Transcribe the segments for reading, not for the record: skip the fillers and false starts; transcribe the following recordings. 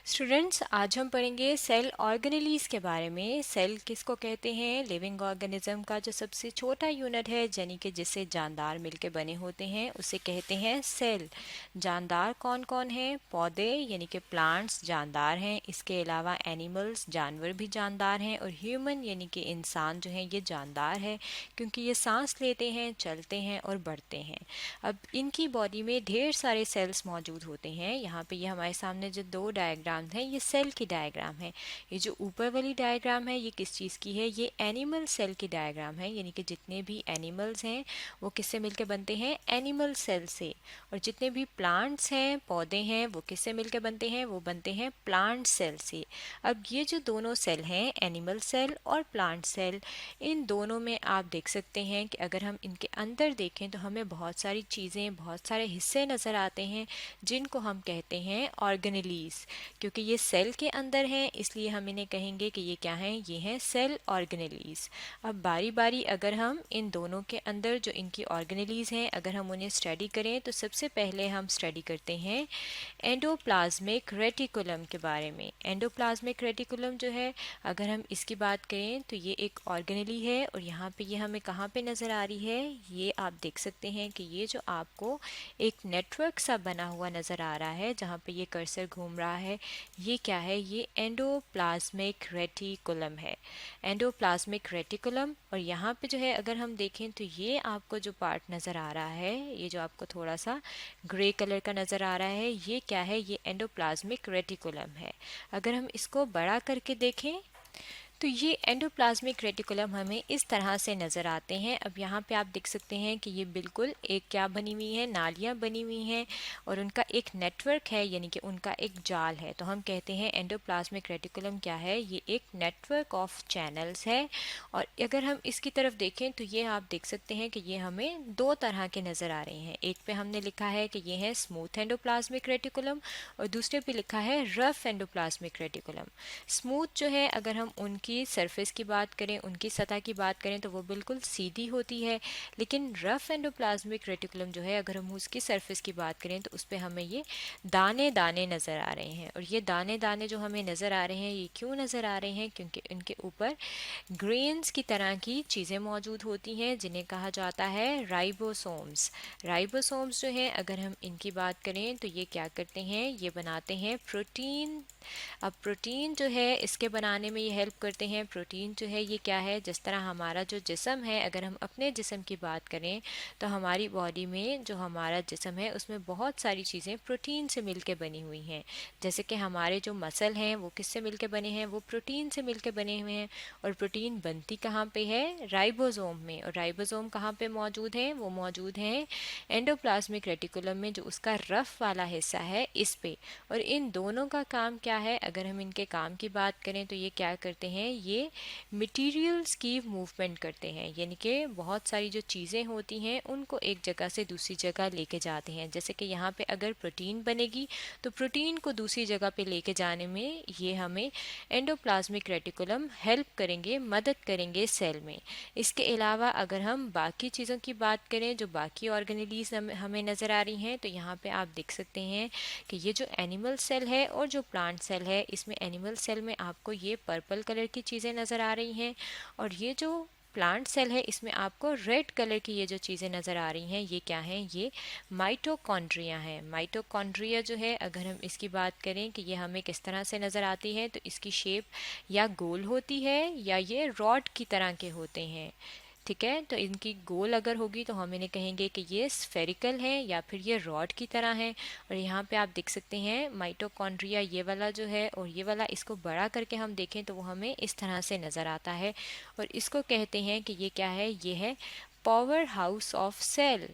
Students, आज हम पढ़ेंगे सेल ऑर्गेनेलीज के बारे में। सेल किसको कहते हैं? लिविंग ऑर्गेनिज्म का जो सबसे छोटा यूनिट है, यानी कि जिससे जानदार मिलके बने होते हैं, उसे कहते हैं सेल। जानदार कौन कौन है? पौधे यानी कि प्लांट्स जानदार हैं। इसके अलावा एनिमल्स, जानवर भी जानदार हैं। और ह्यूमन यानी कि इंसान जो है ये जानदार है, क्योंकि ये सांस लेते हैं, चलते हैं और बढ़ते हैं। अब इनकी बॉडी में ढेर सारे सेल्स मौजूद होते हैं। यहाँ पे ये हमारे सामने जो दो डायग्राम है, ये सेल की डायग्राम है। ये जो ऊपर वाली डायग्राम है, ये किस चीज़ की है? ये एनिमल सेल की डायग्राम है, यानी कि जितने भी एनिमल्स हैं वो किससे मिलकर बनते हैं? एनिमल सेल से। और जितने भी प्लांट्स हैं, पौधे हैं, वो किससे मिलकर बनते हैं? वो बनते हैं प्लांट सेल से। अब ये जो दोनों सेल हैं, एनिमल सेल और प्लांट सेल, इन दोनों में आप देख सकते हैं कि अगर हम इनके अंदर देखें तो हमें बहुत सारी चीज़ें, बहुत सारे हिस्से नज़र आते हैं, जिनको हम कहते हैं ऑर्गेनेलीज। क्योंकि ये सेल के अंदर हैं, इसलिए हम इन्हें कहेंगे कि ये क्या हैं? ये हैं सेल ऑर्गेनेलीज। अब बारी बारी अगर हम इन दोनों के अंदर जो इनकी ऑर्गेनेलीज हैं, अगर हम उन्हें स्टडी करें, तो सबसे पहले हम स्टडी करते हैं एंडोप्लाज्मिक रेटिकुलम के बारे में। एंडोप्लाज्मिक रेटिकुलम जो है, अगर हम इसकी बात करें तो ये एक ऑर्गेनेली है। और यहाँ पे ये हमें कहाँ पे नज़र आ रही है? ये आप देख सकते हैं कि ये जो आपको एक नेटवर्क सा बना हुआ नज़र आ रहा है, जहाँ पे ये कर्सर घूम रहा है, ये क्या है? ये एंडोप्लाज्मिक रेटिकुलम है। Endoplasmic reticulum. और यहाँ पे जो है अगर हम देखें तो ये आपको जो पार्ट नज़र आ रहा है, ये जो आपको थोड़ा सा ग्रे कलर का नज़र आ रहा है, ये क्या है? ये एंडोप्लाज्मिक रेटिकुलम है। अगर हम इसको बड़ा करके देखें तो ये एंडोप्लाज्मिक रेटिकुलम हमें इस तरह से नज़र आते हैं। अब यहाँ पे आप देख सकते हैं कि ये बिल्कुल एक क्या बनी हुई है? नालियाँ बनी हुई हैं, और उनका एक नेटवर्क है, यानी कि उनका एक जाल है। तो हम कहते हैं एंडोप्लाज्मिक रेटिकुलम क्या है? ये एक नेटवर्क ऑफ चैनल्स है। और अगर हम इसकी तरफ देखें तो ये आप देख सकते हैं कि ये हमें दो तरह के नज़र आ रहे हैं। एक पे हमने लिखा है कि ये है स्मूथ एंडोप्लाज्मिक रेटिकुलम, और दूसरे पे लिखा है रफ एंडोप्लाज्मिक रेटिकुलम। स्मूथ जो है, अगर हम उनकी सरफेस की बात करें, उनकी सतह की बात करें, तो वो बिल्कुल सीधी होती है। लेकिन रफ एंडोप्लाज्मिक रेटिकुलम जो है, अगर हम उसकी सरफेस की बात करें तो उस पर हमें ये दाने दाने नज़र आ रहे हैं। और ये दाने दाने जो हमें नज़र आ रहे हैं, ये क्यों नज़र आ रहे हैं? क्योंकि इनके ऊपर ग्रेन्स की तरह की चीज़ें मौजूद होती हैं, जिन्हें कहा जाता है राइबोसोम्स। राइबोसोम्स जो हैं, अगर हम इनकी बात करें तो ये क्या करते हैं? ये बनाते हैं प्रोटीन। अब प्रोटीन जो है, इसके बनाने में ये हेल्प करते हैं। प्रोटीन जो है, ये क्या है? जिस तरह हमारा जो जिस्म है, अगर हम अपने जिस्म की बात करें तो हमारी बॉडी में जो हमारा जिस्म है, उसमें बहुत सारी चीज़ें प्रोटीन से मिलके बनी हुई हैं। जैसे कि हमारे जो मसल हैं, वो किससे मिलके बने हैं? वो प्रोटीन से मिलके बने हुए हैं। और प्रोटीन बनती कहाँ पे है? राइबोसोम में। और राइबोसोम कहाँ पे मौजूद है? वो मौजूद हैं एंडोप्लाज्मिक रेटिकुलम में, जो उसका रफ वाला हिस्सा है, इस पे। और इन दोनों का काम क्या है? अगर हम इनके काम की बात करें तो ये क्या करते हैं? ये मटेरियल्स की मूवमेंट करते हैं, यानी कि बहुत सारी जो चीज़ें होती हैं उनको एक जगह से दूसरी जगह लेके जाते हैं। जैसे कि यहाँ पे अगर प्रोटीन बनेगी तो प्रोटीन को दूसरी जगह पे लेके जाने में ये हमें एंडोप्लाज्मिक रेटिकुलम हेल्प करेंगे, मदद करेंगे सेल में। इसके अलावा अगर हम बाकी चीज़ों की बात करें, जो बाकी ऑर्गेनेलीज हमें नज़र आ रही हैं, तो यहाँ पे आप देख सकते हैं कि ये जो एनिमल सेल है और जो प्लांट सेल है, इसमें एनिमल सेल में आपको ये पर्पल कलर की चीज़ें नज़र आ रही हैं, और ये जो प्लांट सेल है, इसमें आपको रेड कलर की ये जो चीज़ें नज़र आ रही हैं, ये क्या हैं? ये माइटोकॉन्ड्रिया हैं। माइटोकॉन्ड्रिया जो है, अगर हम इसकी बात करें कि ये हमें किस तरह से नज़र आती है, तो इसकी शेप या गोल होती है या ये रॉड की तरह के होते हैं। ठीक है, तो इनकी गोल अगर होगी तो हम इन्हें कहेंगे कि ये स्फेरिकल हैं, या फिर ये रॉड की तरह हैं। और यहाँ पे आप देख सकते हैं माइटोकॉन्ड्रिया ये वाला जो है, और ये वाला, इसको बड़ा करके हम देखें तो वो हमें इस तरह से नज़र आता है। और इसको कहते हैं कि ये क्या है? ये है power house of cell.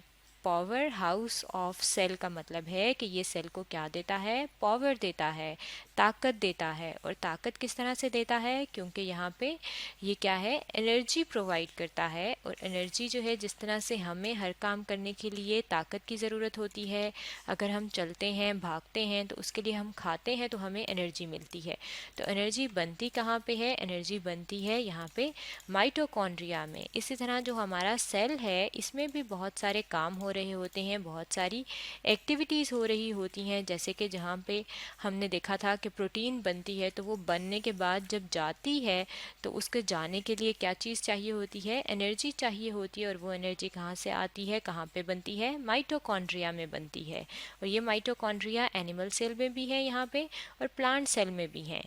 Power house of cell का मतलब है कि ये सेल को क्या देता है? पावर देता है, ताकत देता है। और ताकत किस तरह से देता है? क्योंकि यहाँ पे ये क्या है? एनर्जी प्रोवाइड करता है। और एनर्जी जो है, जिस तरह से हमें हर काम करने के लिए ताकत की ज़रूरत होती है, अगर हम चलते हैं, भागते हैं, तो उसके लिए हम खाते हैं, तो हमें एनर्जी मिलती है। तो एनर्जी बनती कहाँ पे है? एनर्जी बनती है यहाँ पे माइटोकॉन्ड्रिया में। इसी तरह जो हमारा सेल है, इसमें भी बहुत सारे काम हो रहे होते हैं, बहुत सारी एक्टिविटीज़ हो रही होती हैं, जैसे कि जहाँ पे हमने देखा था कि प्रोटीन बनती है तो वो बनने के बाद जब जाती है तो उसके जाने के लिए क्या चीज़ चाहिए होती है, एनर्जी चाहिए होती है। और वो एनर्जी कहाँ से आती है, कहाँ पे बनती है, माइटोकॉन्ड्रिया में बनती है। और ये माइटोकॉन्ड्रिया एनिमल सेल में भी है यहाँ पे और प्लांट सेल में भी हैं।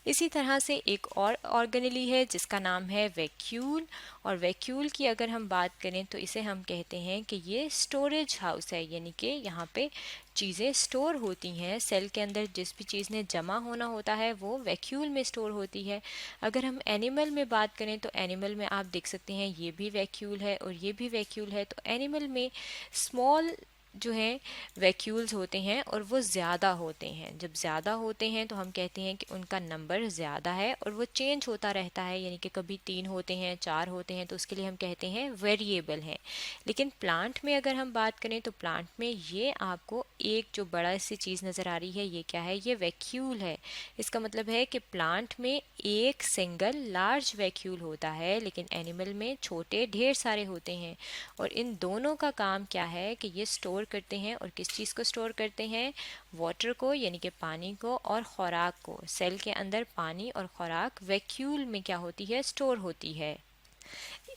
इसी तरह से एक और ऑर्गेनेली है जिसका नाम है वैक्यूल। और वैक्यूल की अगर हम बात करें तो इसे हम कहते हैं कि ये स्टोरेज हाउस है, यानी कि यहाँ पे चीज़ें स्टोर होती हैं। सेल के अंदर जिस भी चीज़ ने जमा होना होता है वो वैक्यूल में स्टोर होती है। अगर हम एनिमल में बात करें तो एनिमल में आप देख सकते हैं ये भी वैक्यूल है और ये भी वैक्यूल है। तो एनिमल में स्मॉल जो हैं वैक्यूल्स होते हैं और वो ज़्यादा होते हैं। जब ज़्यादा होते हैं तो हम कहते हैं कि उनका नंबर ज़्यादा है और वो चेंज होता रहता है, यानी कि कभी 3 होते हैं, 4 होते हैं, तो उसके लिए हम कहते हैं वेरिएबल हैं। लेकिन प्लांट में अगर हम बात करें तो प्लांट में ये आपको एक जो बड़ा सी चीज़ नज़र आ रही है, ये क्या है, ये वैक्यूल है। इसका मतलब है कि प्लांट में एक सिंगल लार्ज वैक्यूल होता है, लेकिन एनिमल में छोटे ढेर सारे होते हैं। और इन दोनों का काम क्या है कि ये स्टोर करते हैं। और किस चीज़ को स्टोर करते हैं, वाटर को, यानी कि पानी को और खुराक को। सेल के अंदर पानी और खुराक वैक्यूल में क्या होती है, स्टोर होती है।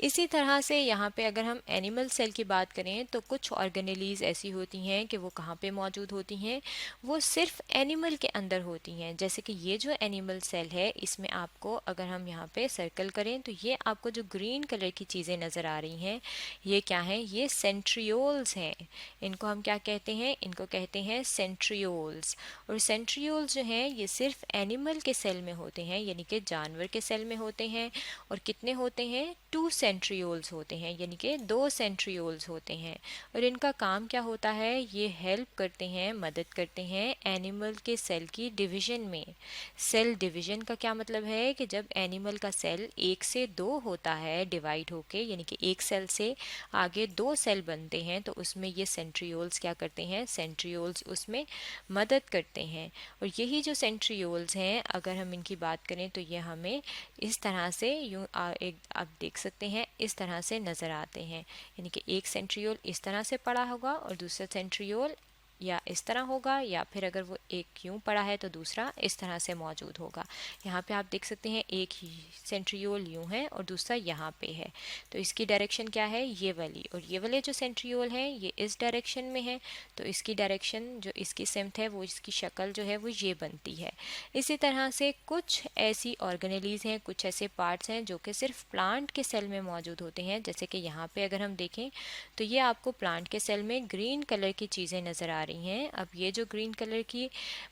इसी तरह से यहाँ पे अगर हम एनिमल सेल की बात करें तो कुछ ऑर्गेनेलीज ऐसी होती हैं कि वो कहाँ पे मौजूद होती हैं, वो सिर्फ एनिमल के अंदर होती हैं। जैसे कि ये जो एनिमल सेल है इसमें आपको अगर हम यहाँ पे सर्कल करें तो ये आपको जो ग्रीन कलर की चीज़ें नज़र आ रही हैं ये क्या हैं, ये सेंट्रियोल्स हैं। इनको हम क्या कहते हैं, इनको कहते हैं सेंट्रियोल्स। और सेंट्रियोल्स जो हैं ये सिर्फ एनिमल के सेल में होते हैं, यानी कि जानवर के सेल में होते हैं। और कितने होते हैं, 2 सेंट्रियोल्स होते हैं, यानी कि 2 सेंट्रियोल्स होते हैं। और इनका काम क्या होता है, ये हेल्प करते हैं, मदद करते हैं एनिमल के सेल की डिवीजन में। सेल डिवीजन का क्या मतलब है कि जब एनिमल का सेल 1 से 2 होता है डिवाइड होके, यानी कि एक सेल से आगे 2 सेल बनते हैं, तो उसमें ये सेंट्रियोल्स क्या करते हैं, सेंट्रियोल्स उसमें मदद करते हैं। और यही जो सेंट्रियोल्स हैं अगर हम इनकी बात करें तो ये हमें इस तरह से यूँ एक आप देख सकते हैं इस तरह से नज़र आते हैं, यानी कि एक सेंट्रियोल इस तरह से पड़ा होगा और दूसरा सेंट्रियोल या इस तरह होगा, या फिर अगर वो एक यूँ पड़ा है तो दूसरा इस तरह से मौजूद होगा। यहाँ पे आप देख सकते हैं एक ही सेंट्रियोल यूँ है और दूसरा यहाँ पे है, तो इसकी डायरेक्शन क्या है, ये वाली। और ये वाले जो सेंट्रियोल हैं ये इस डायरेक्शन में है, तो इसकी डायरेक्शन जो इसकी सिमत है वो इसकी शक्ल जो है वो ये बनती है। इसी तरह से कुछ ऐसी ऑर्गेनेलीज हैं, कुछ ऐसे पार्ट्स हैं जो कि सिर्फ प्लांट के सेल में मौजूद होते हैं। जैसे कि यहाँ पे अगर हम देखें तो ये आपको प्लांट के सेल में ग्रीन कलर की चीज़ें नज़र आ रही हैं। अब ये जो ग्रीन कलर की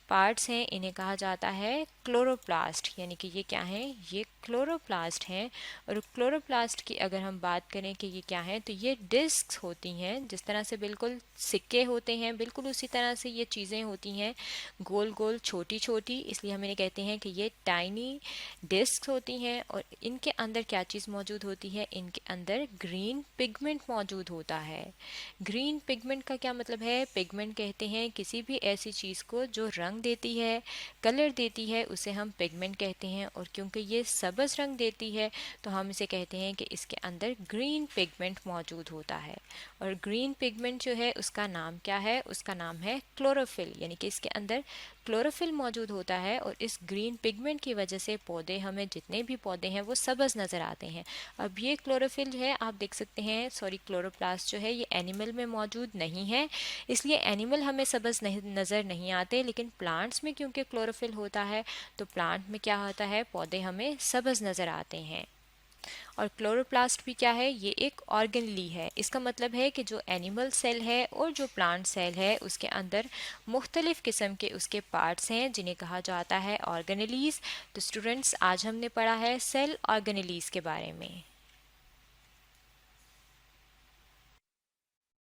पार्ट्स हैं इन्हें कहा जाता है क्लोरोप्लास्ट, यानी कि ये क्या हैं, ये क्लोरोप्लास्ट हैं। और क्लोरोप्लास्ट की अगर हम बात करें कि ये क्या है, तो ये डिस्क्स होती हैं, जिस तरह से बिल्कुल सिक्के होते हैं बिल्कुल उसी तरह से ये चीज़ें होती हैं, गोल गोल छोटी छोटी, इसलिए हम इन्हें कहते हैं कि ये टाइनी डिस्क होती हैं। और इनके अंदर क्या चीज़ मौजूद होती है, इनके अंदर ग्रीन पिगमेंट मौजूद होता है। ग्रीन पिगमेंट का क्या मतलब है, पिगमेंट कहते हैं किसी भी ऐसी चीज़ को जो रंग देती है, कलर देती है, उसे हम पिगमेंट कहते हैं। और क्योंकि ये सब्ज़ रंग देती है तो हम इसे कहते हैं कि इसके अंदर ग्रीन पिगमेंट मौजूद होता है। और ग्रीन पिगमेंट जो है उसका नाम क्या है, उसका नाम है क्लोरोफिल, यानी कि इसके अंदर क्लोरोफिल मौजूद होता है। और इस ग्रीन पिगमेंट की वजह से पौधे, हमें जितने भी पौधे हैं वो सब्ज़ नज़र आते हैं। अब ये क्लोरोफिल जो है आप देख सकते हैं, सॉरी क्लोरोप्लास्ट जो है ये एनिमल में मौजूद नहीं है, इसलिए एनिमल हमें सब्ज़ नज़र नहीं आते। लेकिन प्लांट्स में क्योंकि क्लोरोफिल होता है तो प्लांट में क्या होता है, पौधे हमें सब्ज़ नज़र आते हैं। और क्लोरोप्लास्ट भी क्या है, ये एक ऑर्गेनेली है। इसका मतलब है कि जो एनिमल सेल है और जो प्लांट सेल है उसके अंदर मुख्तलिफ़ किस्म के उसके पार्ट्स हैं जिन्हें कहा जाता है ऑर्गेनेलीज़। तो स्टूडेंट्स आज हमने पढ़ा है सेल ऑर्गेनेलीज़ के बारे में।